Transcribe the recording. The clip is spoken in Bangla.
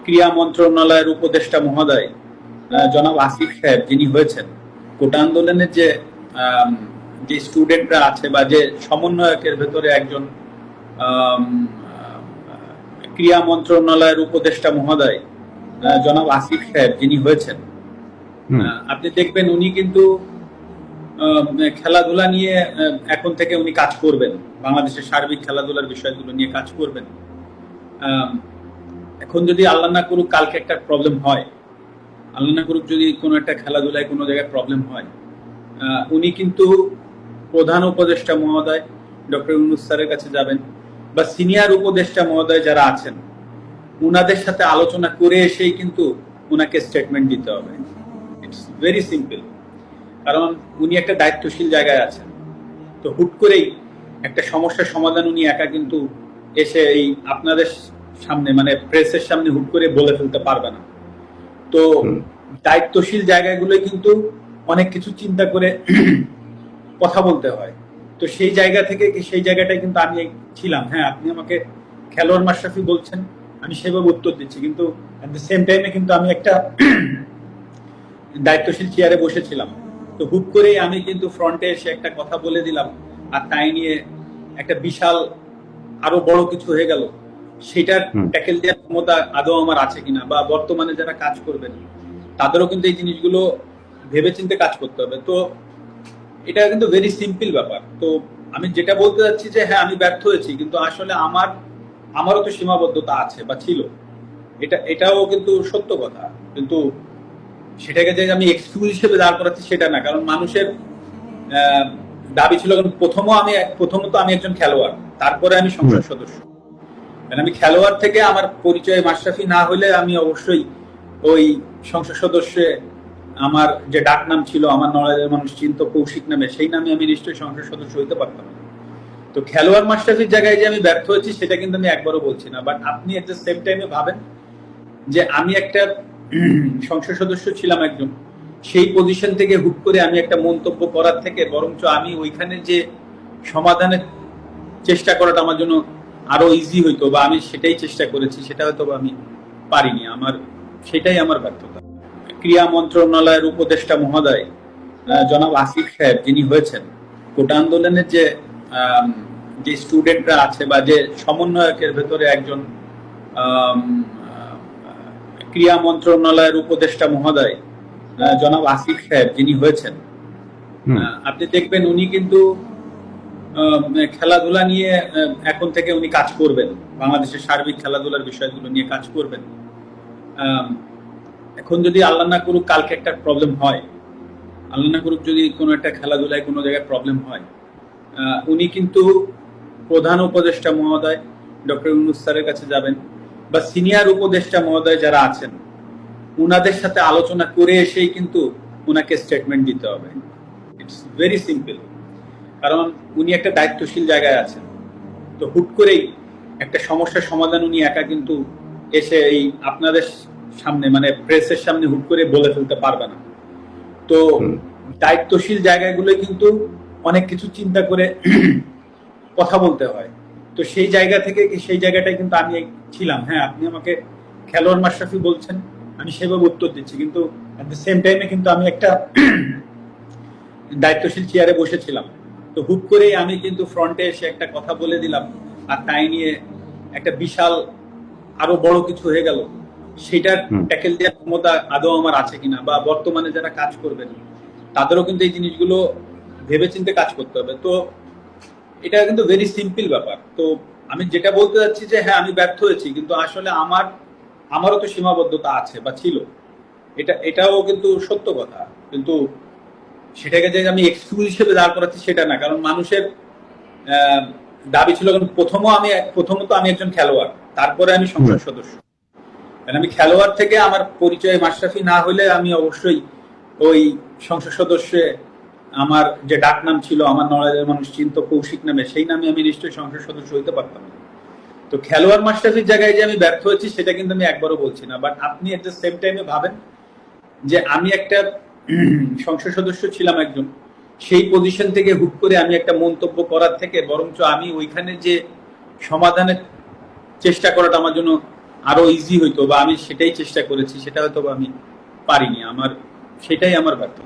ক্রীড়া মন্ত্রণালয়ের উপদেষ্টা মহোদয় জনাব আসিফ সাহেব যিনি হয়েছেন, কোটা আন্দোলনের আম, যে স্টুডেন্টরা আছে বা যে সমন্বয়কের ভেতরে একজন আম, আহ, ক্রীড়া মন্ত্রণালয়ের উপদেষ্টা মহোদয় জনাব আসিফ সাহেব যিনি হয়েছেন, আপনি দেখবেন উনি কিন্তু আহ, খেলাধুলা নিয়ে এখন থেকে উনি কাজ করবেন, বাংলাদেশের সার্বিক খেলাধুলার বিষয়গুলো নিয়ে কাজ করবেন। আম, এখন যদি আল্লাহ না করুক কালকে একটা প্রবলেম হয়, আল্লাহ না করুক যদি কোনো একটা খেলাধুলায় কোনো জায়গায় প্রবলেম হয়, উনি কিন্তু প্রধান উপদেষ্টা মহোদয় ডক্টর ইউনূস স্যারের কাছে যাবেন বা সিনিয়র উপদেষ্টা মহোদয় যারা আছেন উনাদের সাথে আলোচনা করে এসেই কিন্তু উনাকে স্টেটমেন্ট দিতে হবে। It's very simple. কারণ উনি একটা দায়িত্বশীল জায়গায় আছেন, তো হুট করেই একটা সমস্যার সমাধান উনি একা কিন্তু এসে এই আপনাদের সামনে মানে প্রেসের সামনে হুট করে বলে ফেলতে পারবে না। তো দায়িত্বশীল জায়গাগুলোই কিন্তু অনেক কিছু চিন্তা করে কথা বলতে হয়। তো সেই জায়গা থেকে সেই জায়গাটায় কিন্তু আমি ছিলাম। হ্যাঁ, আপনি আমাকে খেলোয়াড় মাশরাফি বলছেন, আমি সেভাবে উত্তর দিচ্ছি, কিন্তু এট দ্য সেম টাইমে কিন্তু আমি একটা দায়িত্বশীল চেয়ারে বসেছিলাম। তো হুট করেই আমি কিন্তু ফ্রন্টে এসে একটা কথা বলে দিলাম, আর তাই নিয়ে একটা বিশাল আরো বড় কিছু হয়ে গেল। সেটার ট্যাকেল দেওয়ার ক্ষমতা আদৌ আমার আছে কিনা, বা বর্তমানে যারা কাজ করবেন তাদেরও কিন্তু এই জিনিসগুলো ভেবেচিন্তে কাজ করতে হবে। তো এটা কিন্তু ভেরি সিম্পল ব্যাপার। তো আমি যেটা বলতে চাচ্ছি যে হ্যাঁ, আমি ব্যর্থ হয়েছি, কিন্তু আসলে আমারও তো সীমাবদ্ধতা আছে বা ছিল। এটাও কিন্তু সত্য কথা। কিন্তু সেটাকে যে আমি এক্সকিউজ হিসেবে দাঁড় করাচ্ছি সেটা না, কারণ মানুষের দাবি ছিল। প্রথমত আমি একজন খেলোয়াড়, তারপরে আমি সংসদ সদস্য। আমি খেলোয়াড় থেকে আমার পরিচয় মাশরাফি না হলে আমি অবশ্যই ওই সংসদ সদস্যে আমার যে ডাক নাম ছিল, আমার নলেজের মানুষ চিন্ত কৌশিক নামে, সেই নামে আমি নিশ্চয়ই সংসদ সদস্য হইতে পারতাম না। তো খেলোয়াড় মাশরাফির জায়গায় যে আমি ব্যর্থ হয়েছি সেটা কিন্তু আমি একবারও বলছি না। বাট আপনি এট দ্য সেম টাইমে ভাবেন যে আমি একটা সংসদ সদস্য ছিলাম একজন, সেই পজিশন থেকে হুট করে আমি একটা মন্তব্য করার থেকে বরঞ্চ আমি ওইখানে যে সমাধানের চেষ্টা করাটা আমার জন্য আরো ইজি হইতো, বা আমি সেটাই চেষ্টা করেছি, সেটা হয়তো আমি পারিনি। সেটাই আমার ব্যর্থতা। ক্রীড়া মন্ত্রণালয়ের উপদেষ্টা মহোদয় জনাব আসিফ সাহেব যিনি হয়েছেন, কোটা আন্দোলনের যে স্টুডেন্টরা আছে বা যে সমন্বয়কের ভেতরে একজন ক্রীড়া মন্ত্রণালয়ের উপদেষ্টা মহোদয় জনাব আসিফ সাহেব যিনি হয়েছেন, আপনি দেখবেন উনি কিন্তু খেলাধুলা নিয়ে এখন থেকে উনি কাজ করবেন, বাংলাদেশের সার্বিক খেলাধুলার বিষয়গুলো নিয়ে কাজ করবেন। এখন যদি আল্লাহ না করুক কালকে একটা প্রবলেম হয়, আল্লাহ না করুক যদি কোনো একটা খেলাধুলায় কোনো জায়গায় প্রবলেম হয়, উনি কিন্তু প্রধান উপদেষ্টা মহোদয় ডক্টর ইউনূস স্যারের কাছে যাবেন বা সিনিয়র উপদেষ্টা মহোদয় যারা আছেন উনাদের সাথে আলোচনা করে এসেই কিন্তু উনাকে স্টেটমেন্ট দিতে হবে। It's very simple. কারণ উনি একটা দায়িত্বশীল জায়গায় আছেন, তো হুট করেই একটা সমস্যার সমাধান উনি একা কিন্তু এসে এই আপনাদের সামনে মানে প্রেসের সামনে হুট করে বলে ফেলতে পারবে না। তো দায়িত্বশীল জায়গাগুলো কিন্তু অনেক কিছু চিন্তা করে কথা বলতে হয়। তো সেই জায়গা থেকে সেই জায়গাটায় কিন্তু আমি ছিলাম। হ্যাঁ, আপনি আমাকে খেলোয়াড় মাশরাফি বলছেন, আমি সেভাবে উত্তর দিচ্ছি, কিন্তু এট দ্য সেম টাইমে কিন্তু আমি একটা দায়িত্বশীল চেয়ারে বসেছিলাম। তো হুট করেই আমি কিন্তু ফ্রন্টে এসে একটা কথা বলে দিলাম, আর তাই নিয়ে একটা বিশাল আরো বড় কিছু হয়ে গেল। সেটার ট্যাকেল দেওয়ার ক্ষমতা আদৌ আমার আছে কিনা, বা বর্তমানে যারা কাজ করবেন তাদেরও কিন্তু এই জিনিসগুলো ভেবেচিন্তে কাজ করতে হবে। তো এটা কিন্তু ভেরি সিম্পল ব্যাপার। তো আমি যেটা বলতে চাচ্ছি যে হ্যাঁ, আমি ব্যর্থ হয়েছি, কিন্তু আসলে আমারও তো সীমাবদ্ধতা আছে বা ছিল। এটাও কিন্তু সত্য কথা। কিন্তু সেটাকে যে আমি এক্সকিউজ হিসেবে দাঁড় করাচ্ছি সেটা না, কারণ মানুষের দাবি ছিল। প্রথমত আমি একজন খেলোয়াড়, তারপরে আমি সংসদ সদস্য। আমি খেলোয়াড় থেকে আমার পরিচয় মাশরাফি না হলে আমি অবশ্যই ওই সংসদ সদস্যে আমার যে ডাক নাম ছিল, আমার নলেজের মানুষ চিন্ত কৌশিক নামে, সেই নামে আমি নিশ্চয়ই সংসদ সদস্য হইতে পারতাম না। তো খেলোয়াড় মাশরাফির জায়গায় যে আমি ব্যর্থ হয়েছি সেটা কিন্তু আমি একবারও বলছি না। বাট আপনি এট দ্য সেম টাইমে ভাবেন যে আমি একটা সংসদ সদস্য ছিলাম একজন, সেই পজিশন থেকে হুট করে আমি একটা মন্তব্য করার থেকে বরঞ্চ আমি ওইখানে যে সমাধানের চেষ্টা করাটা আমার জন্য আরো ইজি হইতো, বা আমি সেটাই চেষ্টা করেছি, সেটা হয়তো বা আমি পারিনি। সেটাই আমার ব্যর্থতা।